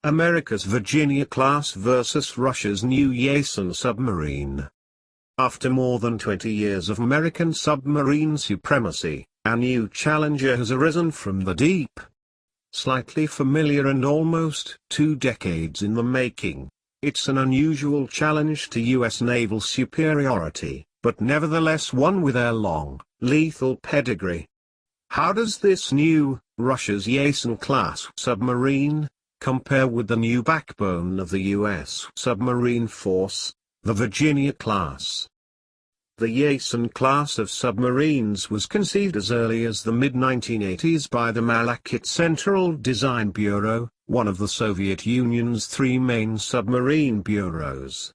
America's Virginia-class versus Russia's new Yasen submarine. After more than 20 years of American submarine supremacy, a new challenger has arisen from the deep. Slightly familiar and almost 2 decades in the making, it's an unusual challenge to U.S. naval superiority, but nevertheless one with a long, lethal pedigree. How does this new, Russia's Yasen-class submarine, compare with the new backbone of the U.S. submarine force, the Virginia-class? The Yasen class of submarines was conceived as early as the mid-1980s by the Malachit Central Design Bureau, one of the Soviet Union's 3 main submarine bureaus.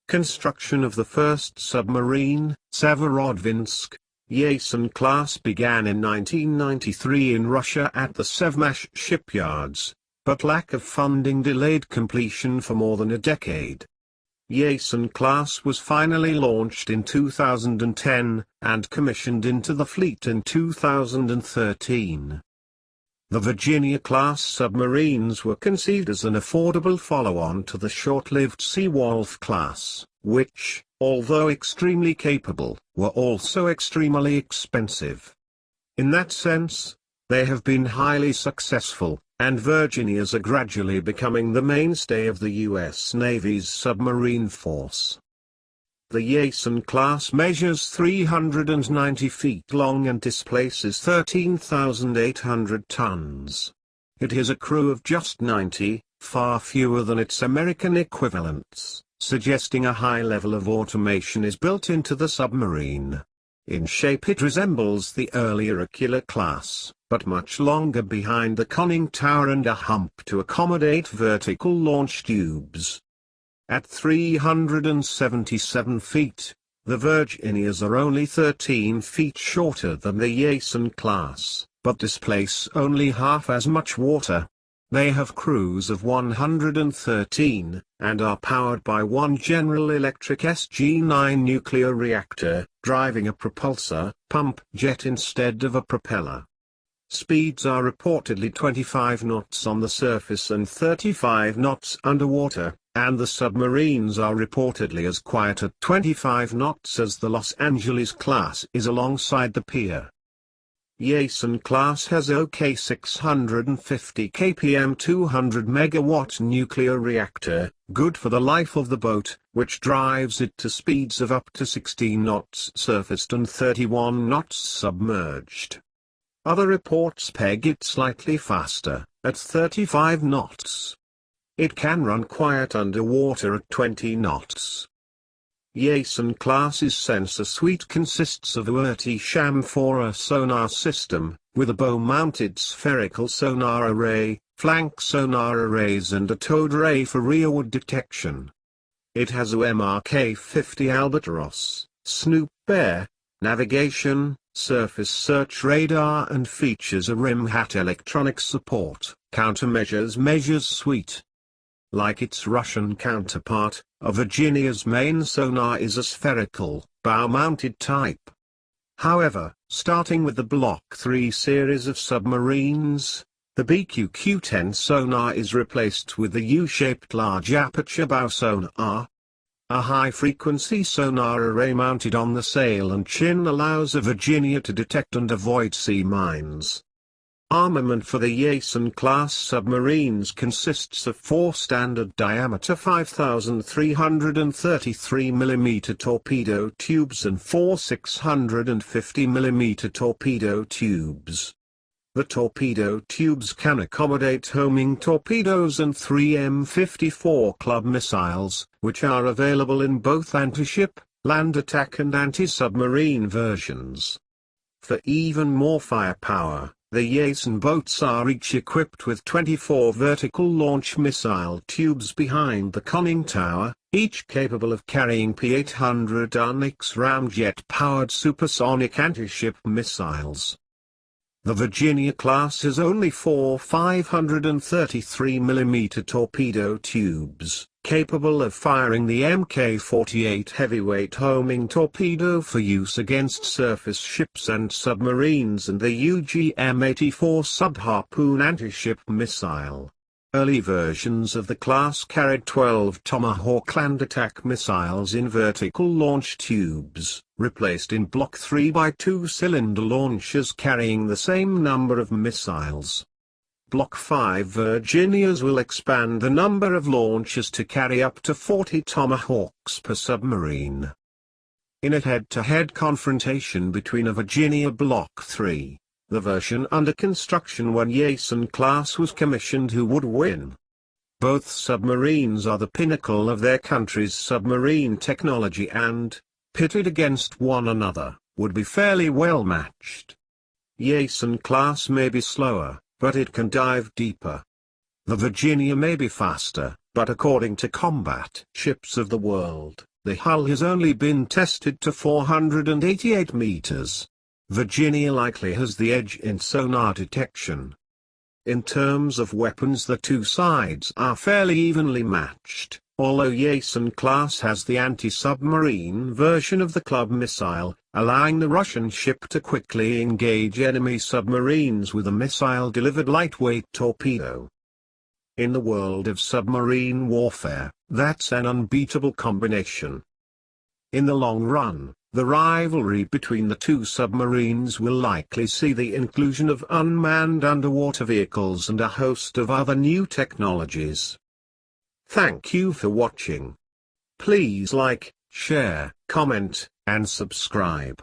Construction of the first submarine, Severodvinsk, Yasen class began in 1993 in Russia at the Sevmash shipyards, but lack of funding delayed completion for more than a decade. Yasen class was finally launched in 2010, and commissioned into the fleet in 2013. The Virginia-class submarines were conceived as an affordable follow-on to the short-lived Seawolf class, which, although extremely capable, were also extremely expensive. In that sense, they have been highly successful, and Virginias are gradually becoming the mainstay of the U.S. Navy's submarine force. The Yasen class measures 390 feet long and displaces 13,800 tons. It has a crew of just 90, far fewer than its American equivalents, suggesting a high level of automation is built into the submarine. In shape it resembles the earlier Aquila class, but much longer behind the conning tower and a hump to accommodate vertical launch tubes. At 377 feet, the Virginias are only 13 feet shorter than the Yasen class, but displace only half as much water. They have crews of 113, and are powered by one General Electric SG-9 nuclear reactor, driving a propulsor pump jet instead of a propeller. Speeds are reportedly 25 knots on the surface and 35 knots underwater, and the submarines are reportedly as quiet at 25 knots as the Los Angeles class is alongside the pier. Yasen class has OK 650 kpm 200 megawatt nuclear reactor, good for the life of the boat, which drives it to speeds of up to 16 knots surfaced and 31 knots submerged. Other reports peg it slightly faster, at 35 knots. It can run quiet underwater at 20 knots. Yasen class's sensor suite consists of a Wirti-Sham 4 sonar system, with a bow-mounted spherical sonar array, flank sonar arrays and a towed array for rearward detection. It has a MRK-50 Albatross, Snoop Bear, navigation, surface search radar and features a rim-hat electronic support, countermeasures measures suite. Like its Russian counterpart, a Virginia's main sonar is a spherical, bow-mounted type. However, starting with the Block 3 series of submarines, the BQQ-10 sonar is replaced with the U-shaped large aperture bow sonar. A high-frequency sonar array mounted on the sail and chin allows a Virginia to detect and avoid sea mines. Armament for the Yasen-class submarines consists of 4 standard diameter 5,333 mm torpedo tubes and 4 650 mm torpedo tubes. The torpedo tubes can accommodate homing torpedoes and 3 M54 club missiles, which are available in both anti-ship, land attack and anti-submarine versions. For even more firepower, the Yasen boats are each equipped with 24 vertical launch missile tubes behind the conning tower, each capable of carrying P-800 Onyx ramjet-powered supersonic anti-ship missiles. The Virginia class has only 4 533 mm torpedo tubes, capable of firing the Mk-48 heavyweight homing torpedo for use against surface ships and submarines, and the UGM-84 subharpoon anti-ship missile. Early versions of the class carried 12 Tomahawk land attack missiles in vertical launch tubes, replaced in Block 3 by 2-cylinder launchers carrying the same number of missiles. Block 5 Virginias will expand the number of launchers to carry up to 40 Tomahawks per submarine. In a head-to-head confrontation between a Virginia Block 3, the version under construction when Yasen class was commissioned, who would win? Both submarines are the pinnacle of their country's submarine technology and, pitted against one another, would be fairly well matched. Yasen class may be slower, but it can dive deeper. The Virginia may be faster, but according to combat ships of the world, the hull has only been tested to 488 meters. Virginia likely has the edge in sonar detection. In terms of weapons, the two sides are fairly evenly matched, although Yasen class has the anti-submarine version of the club missile, allowing the Russian ship to quickly engage enemy submarines with a missile-delivered lightweight torpedo. In the world of submarine warfare, that's an unbeatable combination. In the long run, the rivalry between the two submarines will likely see the inclusion of unmanned underwater vehicles and a host of other new technologies. Thank you for watching. Please like, share, comment, and subscribe.